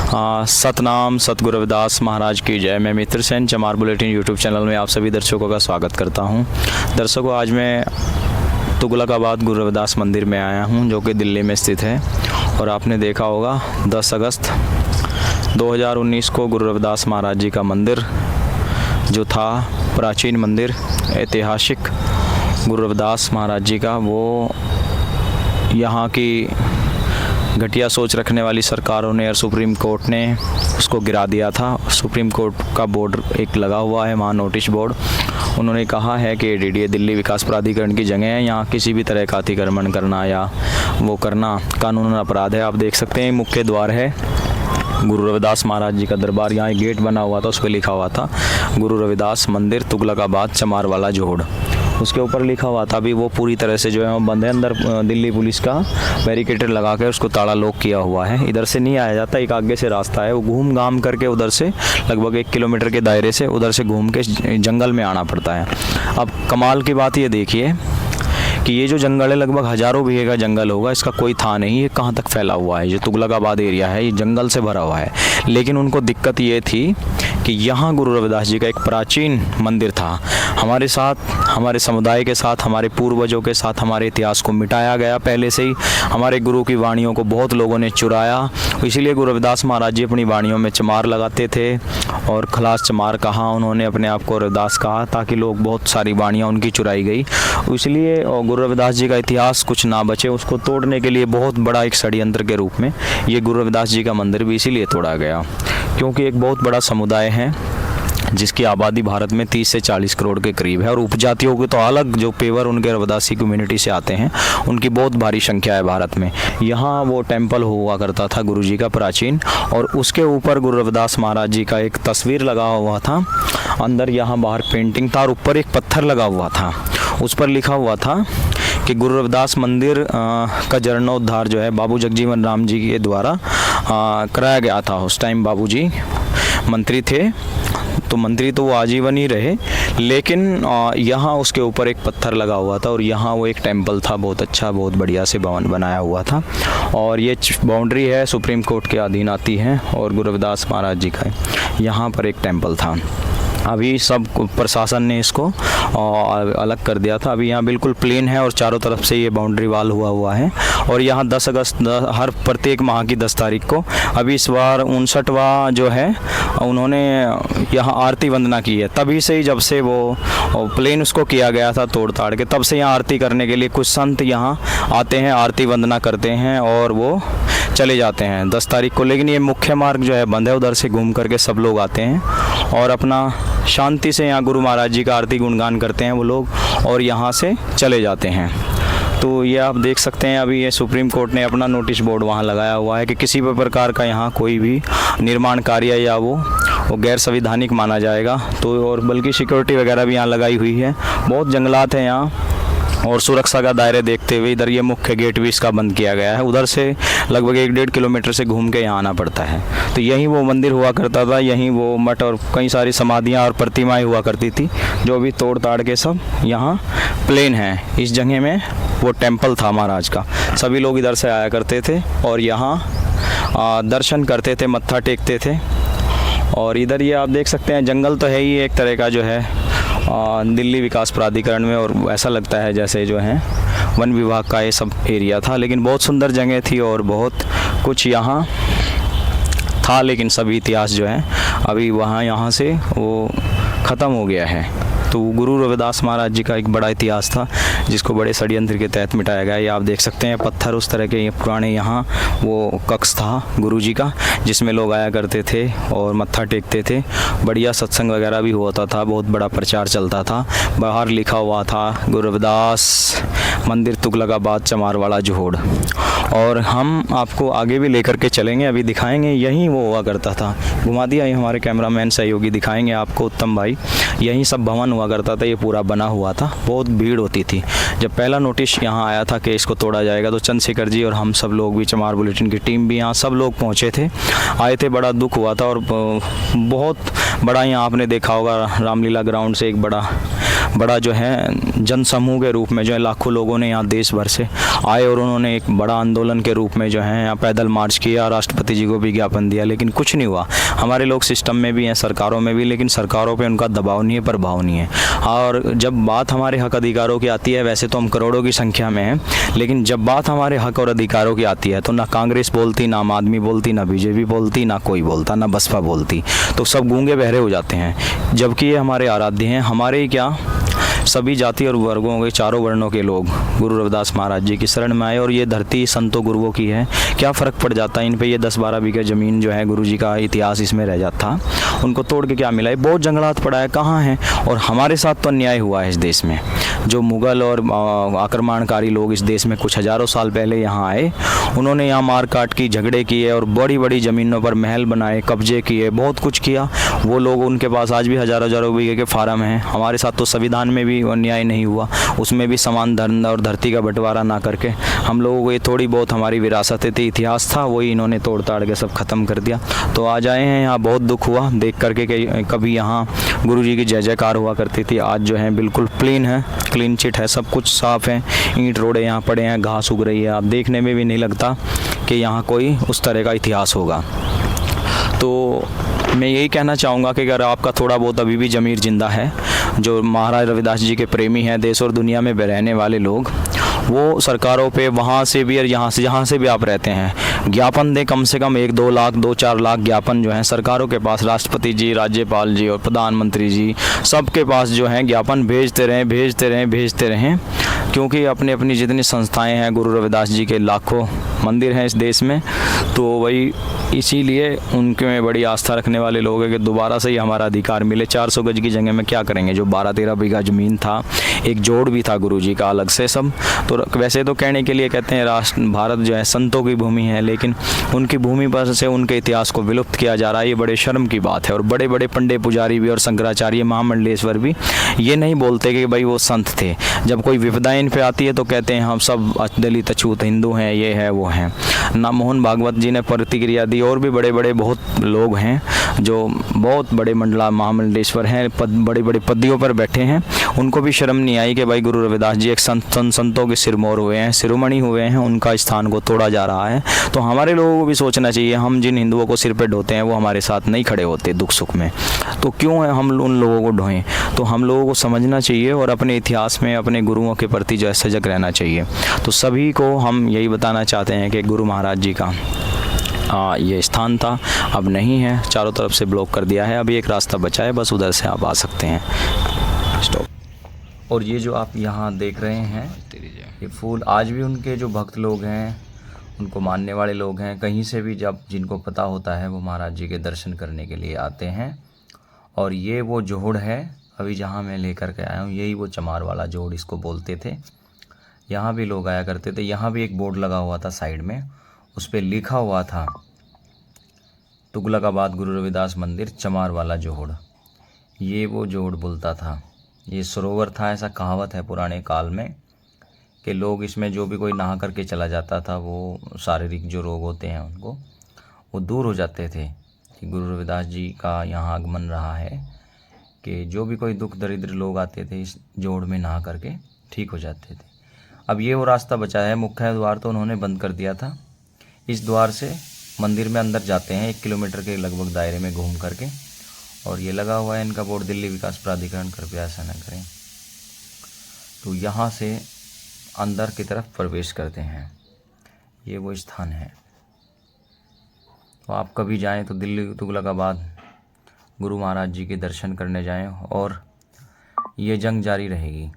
सतनाम सतगुरु रविदास महाराज की जय। मैं मित्र सेन चमार बुलेटिन यूट्यूब चैनल में आप सभी दर्शकों का स्वागत करता हूं। दर्शकों, आज मैं तुगलकाबाद गुरु रविदास मंदिर में आया हूं, जो कि दिल्ली में स्थित है। और आपने देखा होगा 10 अगस्त 2019 को गुरु रविदास महाराज जी का मंदिर जो था, प्राचीन मंदिर ऐतिहासिक गुरु रविदास महाराज जी का, वो यहाँ की घटिया सोच रखने वाली सरकारों ने और सुप्रीम कोर्ट ने उसको गिरा दिया था। सुप्रीम कोर्ट का बोर्ड एक लगा हुआ है वहाँ, नोटिस बोर्ड। उन्होंने कहा है कि DDA दिल्ली विकास प्राधिकरण की जगह है, यहाँ किसी भी तरह का अतिक्रमण करना या वो करना कानूनन अपराध है। आप देख सकते हैं मुख्य द्वार है गुरु रविदास महाराज जी का दरबार। यहाँ एक गेट बना हुआ था, उस पर लिखा हुआ था गुरु रविदास मंदिर तुगलकाबाद चमारवाला जोड़। उसके ऊपर लिखा हुआ था, अभी वो पूरी तरह से जो है वो बंद है। अंदर दिल्ली पुलिस का बैरिकेटर लगा के उसको ताला लॉक किया हुआ है। इधर से नहीं आया जाता, एक आगे से रास्ता है, वो घूम घाम करके उधर से लगभग 1 किलोमीटर के दायरे से उधर से घूम के जंगल में आना पड़ता है। अब कमाल की बात ये देखिए कि ये जो जंगल है, लगभग हज़ारों बीघे का जंगल होगा, इसका कोई था नहीं ये कहाँ तक फैला हुआ है। ये तुगलकाबाद एरिया है, ये जंगल से भरा हुआ है। लेकिन उनको दिक्कत ये थी कि यहाँ गुरु रविदास जी का एक प्राचीन मंदिर था। हमारे साथ, हमारे समुदाय के साथ, हमारे पूर्वजों के साथ हमारे इतिहास को मिटाया गया पहले से ही। हमारे गुरु की वाणियों को बहुत लोगों ने चुराया। इसीलिए गुरु रविदास महाराज जी अपनी वाणियों में चमार लगाते थे, और खलास चमार कहा उन्होंने, अपने आप को रविदास कहा, ताकि लोग बहुत सारी वाणियाँ उनकी चुराई गई। इसलिए गुरु रविदास जी का इतिहास कुछ ना बचे, उसको तोड़ने के लिए बहुत बड़ा एक षड्यंत्र के रूप में ये गुरु रविदास जी का मंदिर भी इसीलिए तोड़ा गया, क्योंकि एक बहुत बड़ा समुदाय है जिसकी आबादी भारत में 30 से 40 करोड़ के करीब है। और उपजातियों के तो अलग, जो पेवर उनके रविदासी कम्युनिटी से आते हैं, उनकी बहुत भारी संख्या है भारत में। यहाँ वो टेम्पल हुआ करता था गुरु जी का प्राचीन, और उसके ऊपर गुरु रविदास महाराज जी का एक तस्वीर लगा हुआ था। अंदर यहाँ बाहर पेंटिंग था, और ऊपर एक पत्थर लगा हुआ था, उस पर लिखा हुआ था कि गुरु रविदास मंदिर का जीर्णोद्धार जो है बाबू जगजीवन राम जी के द्वारा कराया गया था। उस टाइम बाबू जी मंत्री थे, तो मंत्री तो वो आजीवन ही रहे, लेकिन यहाँ उसके ऊपर एक पत्थर लगा हुआ था, और यहाँ वो एक टेंपल था, बहुत अच्छा, बहुत बढ़िया से भवन बनाया हुआ था। और ये बाउंड्री है सुप्रीम कोर्ट के अधीन आती है, और गुरु रविदास महाराज जी का यहाँ पर एक टेंपल था। अभी सब प्रशासन ने इसको अलग कर दिया था। अभी यहाँ बिल्कुल प्लेन है, और चारों तरफ से ये बाउंड्री वाल हुआ है। और यहाँ 10 अगस्त हर प्रत्येक माह की 10 तारीख को, अभी इस बार 59वां जो है, उन्होंने यहाँ आरती वंदना की है। तभी से ही, जब से वो प्लेन उसको किया गया था तोड़ ताड़ के, तब से यहाँ आरती करने के लिए कुछ संत यहाँ आते हैं, आरती वंदना करते हैं और वो चले जाते हैं 10 तारीख को। लेकिन ये मुख्य मार्ग जो है बंद है, उधर से घूम करके सब लोग आते हैं और अपना शांति से यहाँ गुरु महाराज जी का आरती गुणगान करते हैं वो लोग, और यहाँ से चले जाते हैं। तो ये आप देख सकते हैं, अभी ये सुप्रीम कोर्ट ने अपना नोटिस बोर्ड वहाँ लगाया हुआ है कि किसी भी प्रकार का यहाँ कोई भी निर्माण कार्य या वो गैर संवैधानिक माना जाएगा। तो और बल्कि सिक्योरिटी वगैरह भी यहाँ लगाई हुई है, बहुत जंगलात हैं यहाँ, और सुरक्षा का दायरे देखते हुए इधर ये मुख्य गेट भी इसका बंद किया गया है। उधर से लगभग 1-1.5 किलोमीटर से घूम के यहाँ आना पड़ता है। तो यहीं वो मंदिर हुआ करता था, यहीं वो मठ और कई सारी समाधियाँ और प्रतिमाएं हुआ करती थी, जो भी तोड़ ताड़ के सब यहाँ प्लेन है। इस जगह में वो टेम्पल था महाराज का, सभी लोग इधर से आया करते थे और यहाँ दर्शन करते थे, मत्था टेकते थे। और इधर ये आप देख सकते हैं, जंगल तो है ही एक तरह का जो है दिल्ली विकास प्राधिकरण में, और ऐसा लगता है जैसे जो है वन विभाग का ये सब एरिया था। लेकिन बहुत सुंदर जगह थी और बहुत कुछ यहाँ था, लेकिन सभी इतिहास जो है अभी वहाँ यहाँ से वो ख़त्म हो गया है। तो गुरु रविदास महाराज जी का एक बड़ा इतिहास था, जिसको बड़े षड्यंत्र के तहत मिटाया गया। ये आप देख सकते हैं पत्थर, उस तरह के ये पुराने यहाँ वो कक्ष था गुरु जी का, जिसमें लोग आया करते थे और मत्था टेकते थे। बढ़िया सत्संग वगैरह भी होता था, बहुत बड़ा प्रचार चलता था। बाहर लिखा हुआ था गुरु रविदास मंदिर तुगलकाबाद चमारवाला जोड़। और हम आपको आगे भी लेकर के चलेंगे, अभी दिखाएंगे। यहीं वो हुआ करता था, घुमा दिया ये हमारे कैमरामैन सहयोगी, दिखाएंगे आपको उत्तम भाई। यहीं सब भवन हुआ करता था, ये पूरा बना हुआ था, बहुत भीड़ होती थी। जब पहला नोटिस यहाँ आया था कि इसको तोड़ा जाएगा, तो चंद्रशेखर जी और हम सब लोग भी, चमार बुलेटिन की टीम भी, यहाँ सब लोग पहुँचे थे, आए थे। बड़ा दुख हुआ था, और बहुत बड़ा यहाँ आपने देखा होगा रामलीला ग्राउंड से एक बड़ा बड़ा जो है जनसमूह के रूप में जो है लाखों लोगों ने यहाँ देश भर से आए और उन्होंने एक बड़ा आंदोलन के रूप में जो है यहाँ पैदल मार्च किया, राष्ट्रपति जी को भी ज्ञापन दिया, लेकिन कुछ नहीं हुआ। हमारे लोग सिस्टम में भी हैं, सरकारों में भी, लेकिन सरकारों पे उनका दबाव नहीं है, प्रभाव नहीं है। और जब बात हमारे हक अधिकारों की आती है, वैसे तो हम करोड़ों की संख्या में हैं, लेकिन जब बात हमारे हक और अधिकारों की आती है तो ना कांग्रेस बोलती, ना आम आदमी बोलती, ना बीजेपी बोलती, ना कोई बोलता, ना बसपा बोलती, तो सब गूंगे बहरे हो जाते हैं। जबकि ये हमारे आराध्य हैं, हमारे ही क्या सभी जाति और वर्गों के, चारों वर्णों के लोग गुरु रविदास महाराज जी की शरण में आए और ये धरती संतों गुरुओं की है। क्या फ़र्क पड़ जाता है इन पे, ये 10-12 बीघा ज़मीन जो है गुरु जी का इतिहास इसमें रह जाता, उनको तोड़ के क्या मिला है? बहुत जंगलात पड़ा है, कहाँ है? और हमारे साथ तो अन्याय हुआ है इस देश में। जो मुग़ल और आक्रमणकारी लोग इस देश में कुछ हज़ारों साल पहले यहाँ आए, उन्होंने यहाँ मार काट की, झगड़े किए और बड़ी बड़ी ज़मीनों पर महल बनाए, कब्जे किए, बहुत कुछ किया। वो लोग, उनके पास आज भी हज़ारों बीघे के फार्म हैं। हमारे साथ तो संविधान में भी अन्याय नहीं हुआ, उसमें भी समान धन और धरती का बंटवारा ना करके हम लोगों को ये थोड़ी बहुत हमारी विरासत थी, इतिहास था, वही इन्होंने तोड़ ताड़ के सब ख़त्म कर दिया। तो आज आए हैं यहाँ, बहुत दुख हुआ देख करके कि कभी यहाँ गुरु जी की जय जयकार हुआ करती थी, आज जो है बिल्कुल प्लेन है, क्लीन चिट है, सब कुछ साफ़ है। ईंट रोड़े यहाँ पड़े हैं, घास उग रही है, आप देखने में भी नहीं लगता कि यहाँ कोई उस तरह का इतिहास होगा। तो मैं यही कहना चाहूँगा कि अगर आपका थोड़ा बहुत अभी भी ज़मीर ज़िंदा है, जो महाराज रविदास जी के प्रेमी हैं, देश और दुनिया में रहने वाले लोग, वो सरकारों पे वहाँ से भी और यहाँ से जहाँ से भी आप रहते हैं ज्ञापन दें, कम से कम 1-2 लाख 2-4 लाख ज्ञापन जो हैं सरकारों के पास, राष्ट्रपति जी, राज्यपाल जी और प्रधानमंत्री जी सबके पास जो हैं ज्ञापन भेजते रहें, क्योंकि अपनी अपनी जितनी संस्थाएं हैं, गुरु रविदास जी के लाखों मंदिर हैं इस देश में, तो वही इसीलिए उनके में बड़ी आस्था रखने वाले लोग हैं कि दोबारा से ही हमारा अधिकार मिले। 400 गज की जगह में क्या करेंगे? जो 12-13 बीघा ज़मीन था, एक जोड़ भी था गुरु जी का अलग से सब। तो वैसे तो कहने के लिए कहते हैं भारत जो है संतों की भूमि है, लेकिन उनकी भूमि पर से उनके इतिहास को विलुप्त किया जा रहा है, ये बड़े शर्म की बात है। और बड़े बड़े पंडे पुजारी भी और शंकराचार्य, महामंडलेश्वर भी ये नहीं बोलते कि भाई वो संत थे। जब कोई विपदाएं इन पे आती है तो कहते हैं हम सब दलित अछूत हिंदू हैं, ये है वो हैं। ना मोहन भागवत जी ने प्रतिक्रिया दी, और भी बड़े बड़े बहुत लोग हैं जो बहुत बड़े महामंडलेश्वर हैं, बड़े बड़े पदवियों पर बैठे हैं, उनको भी शर्म नहीं आई कि भाई गुरु रविदास जी एक संतों के सिरमौर हुए हैं, शिरोमणि हुए हैं, उनका स्थान को तोड़ा जा रहा है। तो हमारे लोगों को भी सोचना चाहिए, हम जिन हिंदुओं को सिर पे ढोते हैं वो हमारे साथ नहीं खड़े होते दुख सुख में, तो क्यों है हम उन लोगों को ढोएं? तो हम लोगों को समझना चाहिए और अपने इतिहास में अपने गुरुओं के प्रति जो है सजग रहना चाहिए। तो सभी को हम यही बताना चाहते हैं कि गुरु महाराज जी का ये स्थान था, अब नहीं है, चारों तरफ से ब्लॉक कर दिया है। अभी एक रास्ता बचा है, बस उधर से आप आ सकते हैं। स्टॉप। और ये जो आप यहाँ देख रहे हैं ये फूल, आज भी उनके जो भक्त लोग हैं, उनको मानने वाले लोग हैं, कहीं से भी जब जिनको पता होता है वो महाराज जी के दर्शन करने के लिए आते हैं। और ये वो जोड़ है अभी जहाँ मैं लेकर के आया हूँ, यही वो चमार वाला जोड़ इसको बोलते थे। यहाँ भी लोग आया करते थे। यहाँ भी एक बोर्ड लगा हुआ था साइड में, उस पर लिखा हुआ था तुगलकाबाद गुरु रविदास मंदिर चमार वाला जोड़। ये वो जोड़ बोलता था। ये सरोवर था, ऐसा कहावत है पुराने काल में कि लोग इसमें जो भी कोई नहा करके चला जाता था वो शारीरिक जो रोग होते हैं उनको वो दूर हो जाते थे। कि गुरु रविदास जी का यहाँ आगमन रहा है कि जो भी कोई दुख दरिद्र लोग आते थे इस जोड़ में नहा करके ठीक हो जाते थे। अब ये वो रास्ता बचा है, मुख्य द्वार तो उन्होंने बंद कर दिया था। इस द्वार से मंदिर में अंदर जाते हैं 1 किलोमीटर के लगभग दायरे में घूम करके, और ये लगा हुआ है इनका बोर्ड, दिल्ली विकास प्राधिकरण, कृपया ऐसा न करें। तो यहाँ से अंदर की तरफ प्रवेश करते हैं, ये वो स्थान है। तो आप कभी जाएं तो दिल्ली तुगलकाबाद गुरु महाराज जी के दर्शन करने जाएं, और ये जंग जारी रहेगी।